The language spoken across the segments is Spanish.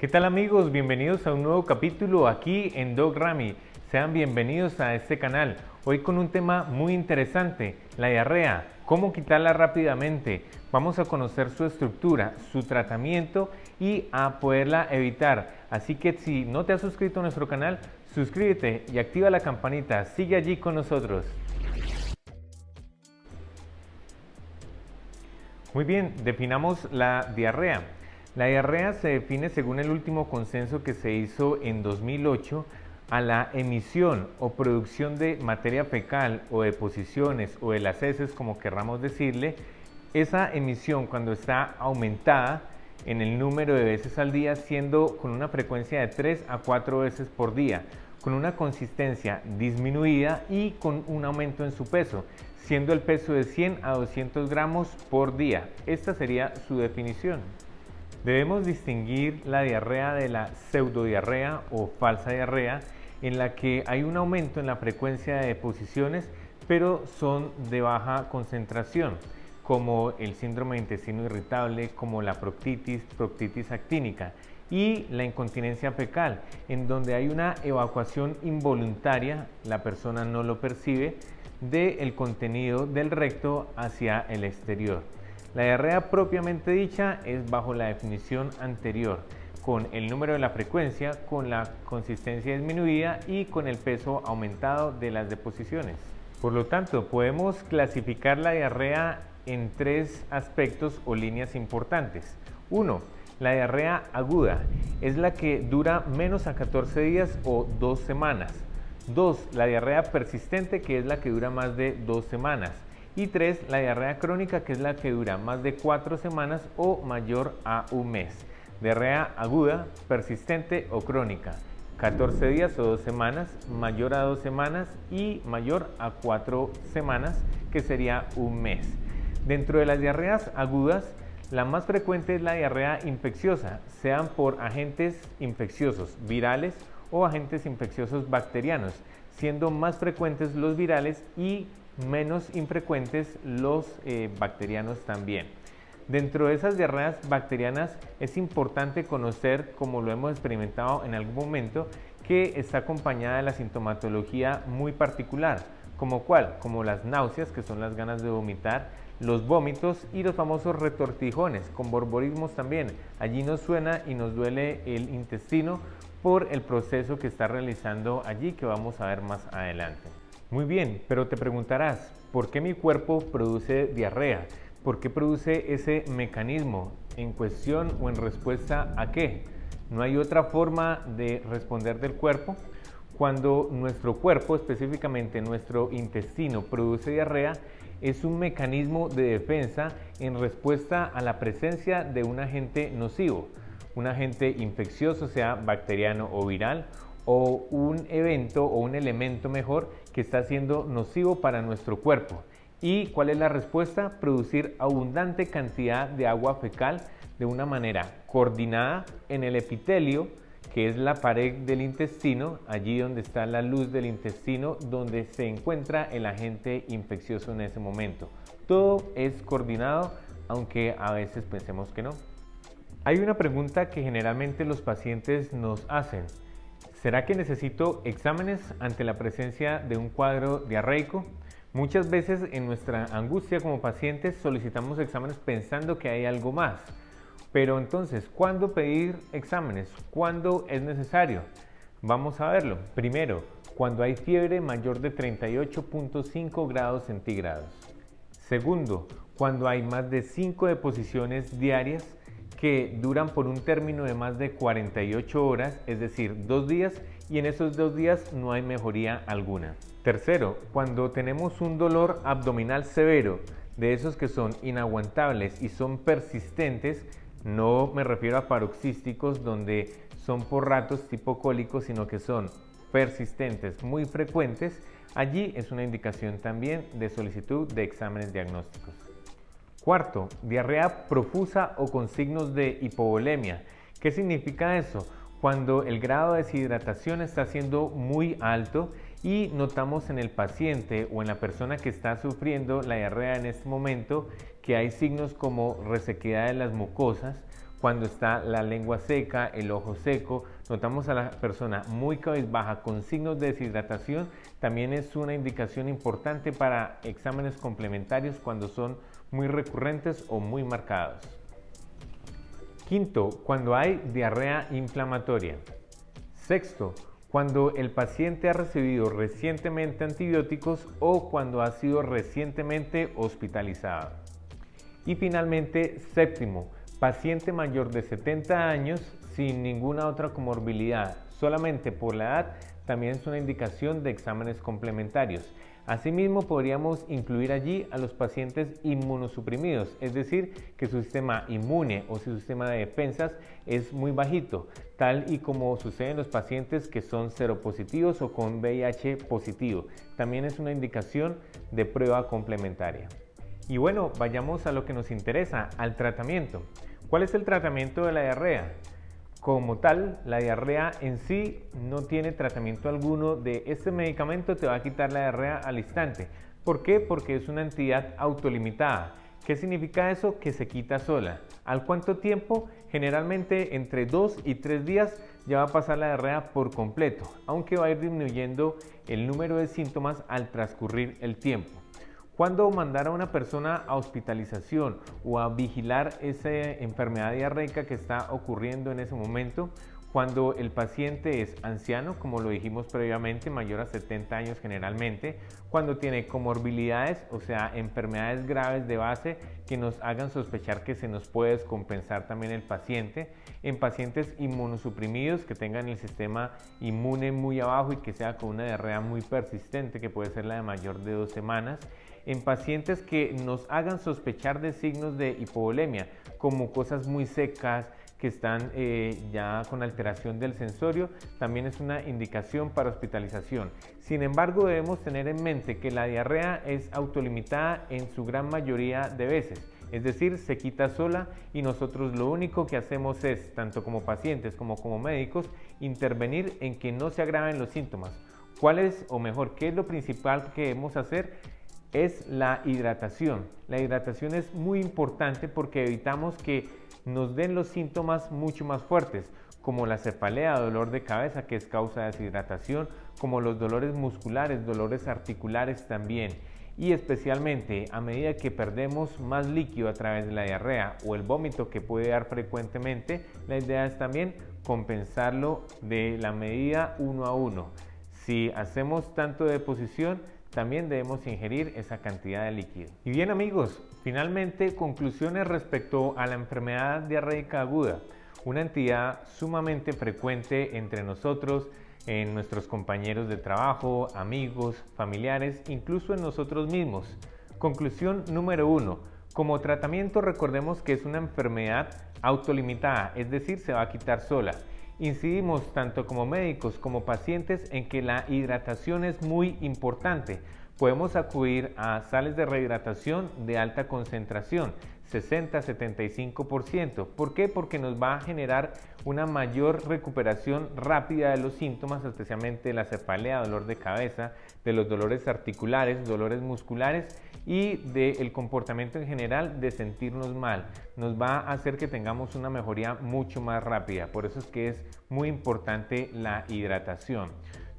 ¿Qué tal amigos? Bienvenidos a un nuevo capítulo aquí en Doc Rami. Sean bienvenidos a este canal. Hoy con un tema muy interesante, la diarrea. ¿Cómo quitarla rápidamente? Vamos a conocer su estructura, su tratamiento y a poderla evitar. Así que si no te has suscrito a nuestro canal, suscríbete y activa la campanita. Sigue allí con nosotros. Muy bien, definamos la diarrea. La diarrea se define según el último consenso que se hizo en 2008 a la emisión o producción de materia fecal o deposiciones o de las heces, como querramos decirle. Esa emisión, cuando está aumentada en el número de veces al día, siendo con una frecuencia de 3 a 4 veces por día, con una consistencia disminuida y con un aumento en su peso, siendo el peso de 100 a 200 gramos por día. Esta sería su definición. Debemos distinguir la diarrea de la pseudodiarrea o falsa diarrea, en la que hay un aumento en la frecuencia de deposiciones, pero son de baja concentración, como el síndrome de intestino irritable, como la proctitis actínica, y la incontinencia fecal, en donde hay una evacuación involuntaria, la persona no lo percibe, del contenido del recto hacia el exterior. La diarrea propiamente dicha es bajo la definición anterior, con el número de la frecuencia, con la consistencia disminuida y con el peso aumentado de las deposiciones. Por lo tanto, podemos clasificar la diarrea en tres aspectos o líneas importantes. 1. La diarrea aguda es la que dura menos a 14 días o 2 semanas. 2. La diarrea persistente, que es la que dura más de 2 semanas. Y 3. La diarrea crónica, que es la que dura más de 4 semanas o mayor a un mes. Diarrea aguda, persistente o crónica, 14 días o 2 semanas, mayor a 2 semanas y mayor a 4 semanas, que sería un mes. Dentro de las diarreas agudas, la más frecuente es la diarrea infecciosa, sean por agentes infecciosos virales o agentes infecciosos bacterianos, siendo más frecuentes los virales y menos infrecuentes los bacterianos también. Dentro de esas diarreas bacterianas es importante conocer, como lo hemos experimentado en algún momento, que está acompañada de la sintomatología muy particular, como cuál, como las náuseas, que son las ganas de vomitar, los vómitos y los famosos retortijones, con borborismos también. Allí nos suena y nos duele el intestino por el proceso que está realizando allí, que vamos a ver más adelante. Muy bien, pero te preguntarás, ¿por qué mi cuerpo produce diarrea? ¿Por qué produce ese mecanismo? ¿En cuestión o en respuesta a qué? ¿No hay otra forma de responder del cuerpo? Cuando nuestro cuerpo, específicamente nuestro intestino, produce diarrea, es un mecanismo de defensa en respuesta a la presencia de un agente nocivo, un agente infeccioso, sea bacteriano o viral, o un evento o un elemento mejor que está siendo nocivo para nuestro cuerpo. ¿Y cuál es la respuesta? Producir abundante cantidad de agua fecal de una manera coordinada en el epitelio, que es la pared del intestino, allí donde está la luz del intestino, donde se encuentra el agente infeccioso en ese momento. Todo es coordinado, aunque a veces pensemos que no. Hay una pregunta que generalmente los pacientes nos hacen. ¿Será que necesito exámenes ante la presencia de un cuadro diarreico? Muchas veces en nuestra angustia como pacientes solicitamos exámenes pensando que hay algo más. Pero entonces, ¿cuándo pedir exámenes? ¿Cuándo es necesario? Vamos a verlo. Primero, cuando hay fiebre mayor de 38.5 grados centígrados. Segundo, cuando hay más de 5 deposiciones diarias que duran por un término de más de 48 horas, es decir, 2 días, y en esos 2 días no hay mejoría alguna. Tercero, cuando tenemos un dolor abdominal severo, de esos que son inaguantables y son persistentes, no me refiero a paroxísticos donde son por ratos tipo cólicos, sino que son persistentes, muy frecuentes, allí es una indicación también de solicitud de exámenes diagnósticos. Cuarto, diarrea profusa o con signos de hipovolemia. ¿Qué significa eso? Cuando el grado de deshidratación está siendo muy alto y notamos en el paciente o en la persona que está sufriendo la diarrea en este momento que hay signos como resequedad de las mucosas, cuando está la lengua seca, el ojo seco, notamos a la persona muy cabizbaja con signos de deshidratación, también es una indicación importante para exámenes complementarios cuando son muy recurrentes o muy marcados. Quinto, cuando hay diarrea inflamatoria. Sexto, cuando el paciente ha recibido recientemente antibióticos o cuando ha sido recientemente hospitalizado. Y finalmente, séptimo, paciente mayor de 70 años sin ninguna otra comorbilidad, solamente por la edad, también es una indicación de exámenes complementarios. Asimismo, podríamos incluir allí a los pacientes inmunosuprimidos, es decir, que su sistema inmune o su sistema de defensas es muy bajito, tal y como sucede en los pacientes que son seropositivos o con VIH positivo. También es una indicación de prueba complementaria. Y bueno, vayamos a lo que nos interesa, al tratamiento. ¿Cuál es el tratamiento de la diarrea? Como tal, la diarrea en sí no tiene tratamiento alguno de este medicamento, te va a quitar la diarrea al instante. ¿Por qué? Porque es una entidad autolimitada. ¿Qué significa eso? Que se quita sola. ¿Al cuánto tiempo? Generalmente entre 2 y 3 días ya va a pasar la diarrea por completo, aunque va a ir disminuyendo el número de síntomas al transcurrir el tiempo. ¿Cuándo mandar a una persona a hospitalización o a vigilar esa enfermedad diarreica que está ocurriendo en ese momento? Cuando el paciente es anciano, como lo dijimos previamente, mayor a 70 años generalmente, cuando tiene comorbilidades, o sea, enfermedades graves de base que nos hagan sospechar que se nos puede descompensar también el paciente, en pacientes inmunosuprimidos que tengan el sistema inmune muy abajo y que sea con una diarrea muy persistente, que puede ser la de mayor de 2 semanas, en pacientes que nos hagan sospechar de signos de hipovolemia, como cosas muy secas, que están ya con alteración del sensorio, también es una indicación para hospitalización. Sin embargo, debemos tener en mente que la diarrea es autolimitada en su gran mayoría de veces, es decir, se quita sola y nosotros lo único que hacemos es, tanto como pacientes como médicos, intervenir en que no se agraven los síntomas. ¿Cuál es, o mejor, qué es lo principal que debemos hacer? Es la hidratación. La hidratación es muy importante porque evitamos que nos den los síntomas mucho más fuertes, como la cefalea, dolor de cabeza que es causa de deshidratación, como los dolores musculares, dolores articulares también. Y especialmente a medida que perdemos más líquido a través de la diarrea o el vómito que puede dar frecuentemente, la idea es también compensarlo de la medida 1 a 1. Si hacemos tanto de deposición, también debemos ingerir esa cantidad de líquido. Y bien amigos, finalmente conclusiones respecto a la enfermedad diarreica aguda, una entidad sumamente frecuente entre nosotros, en nuestros compañeros de trabajo, amigos, familiares, incluso en nosotros mismos. Conclusión número 1. Como tratamiento recordemos que es una enfermedad autolimitada, es decir, se va a quitar sola. Incidimos tanto como médicos como pacientes en que la hidratación es muy importante. Podemos acudir a sales de rehidratación de alta concentración, 60-75%. ¿Por qué? Porque nos va a generar una mayor recuperación rápida de los síntomas, especialmente de la cefalea, dolor de cabeza, de los dolores articulares, dolores musculares y del comportamiento en general de sentirnos mal. Nos va a hacer que tengamos una mejoría mucho más rápida. Por eso es que es muy importante la hidratación.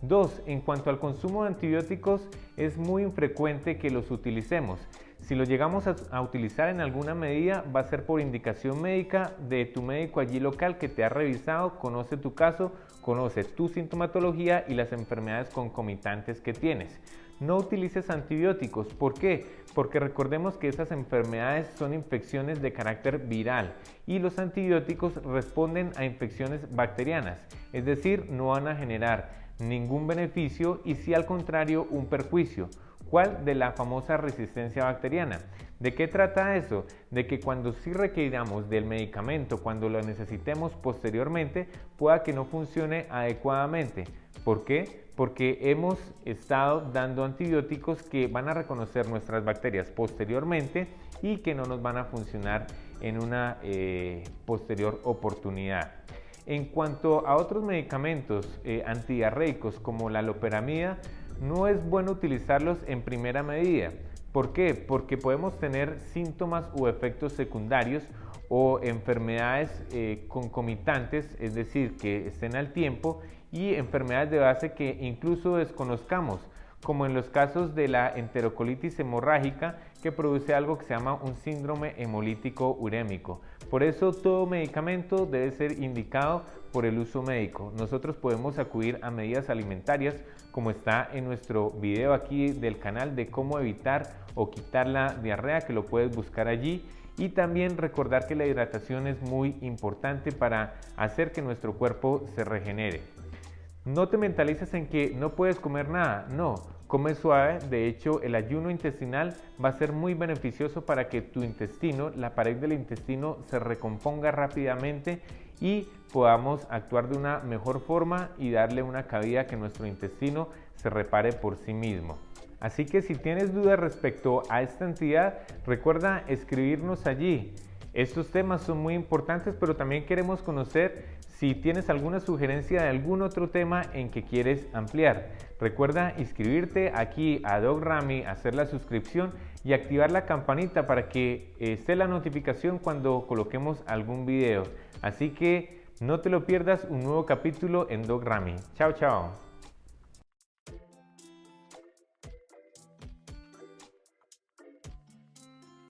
2. En cuanto al consumo de antibióticos, es muy infrecuente que los utilicemos. Si lo llegamos a utilizar en alguna medida, va a ser por indicación médica de tu médico allí local que te ha revisado, conoce tu caso, conoce tu sintomatología y las enfermedades concomitantes que tienes. No utilices antibióticos. ¿Por qué? Porque recordemos que esas enfermedades son infecciones de carácter viral y los antibióticos responden a infecciones bacterianas, es decir, no van a generar ningún beneficio y sí al contrario un perjuicio. ¿Cuál? De la famosa resistencia bacteriana. ¿De qué trata eso? De que cuando sí requiramos del medicamento, cuando lo necesitemos posteriormente, pueda que no funcione adecuadamente. ¿Por qué? Porque hemos estado dando antibióticos que van a reconocer nuestras bacterias posteriormente y que no nos van a funcionar en una posterior oportunidad. En cuanto a otros medicamentos antidiarreicos como la loperamida, no es bueno utilizarlos en primera medida. ¿Por qué? Porque podemos tener síntomas o efectos secundarios o enfermedades concomitantes, es decir, que estén al tiempo, y enfermedades de base que incluso desconozcamos, como en los casos de la enterocolitis hemorrágica, que produce algo que se llama un síndrome hemolítico urémico. Por eso todo medicamento debe ser indicado por el uso médico. Nosotros podemos acudir a medidas alimentarias, como está en nuestro video aquí del canal de cómo evitar o quitar la diarrea, que lo puedes buscar allí. Y también recordar que la hidratación es muy importante para hacer que nuestro cuerpo se regenere. No te mentalices en que no puedes comer nada, no, come suave. De hecho, el ayuno intestinal va a ser muy beneficioso para que tu intestino, la pared del intestino, se recomponga rápidamente y podamos actuar de una mejor forma y darle una cabida que nuestro intestino se repare por sí mismo. Así que si tienes dudas respecto a esta entidad, recuerda escribirnos allí. Estos temas son muy importantes, pero también queremos conocer si tienes alguna sugerencia de algún otro tema en que quieres ampliar. Recuerda inscribirte aquí a Doc Ramy, hacer la suscripción y activar la campanita para que esté la notificación cuando coloquemos algún video. Así que no te lo pierdas, un nuevo capítulo en Doc Ramy. Chao, chao.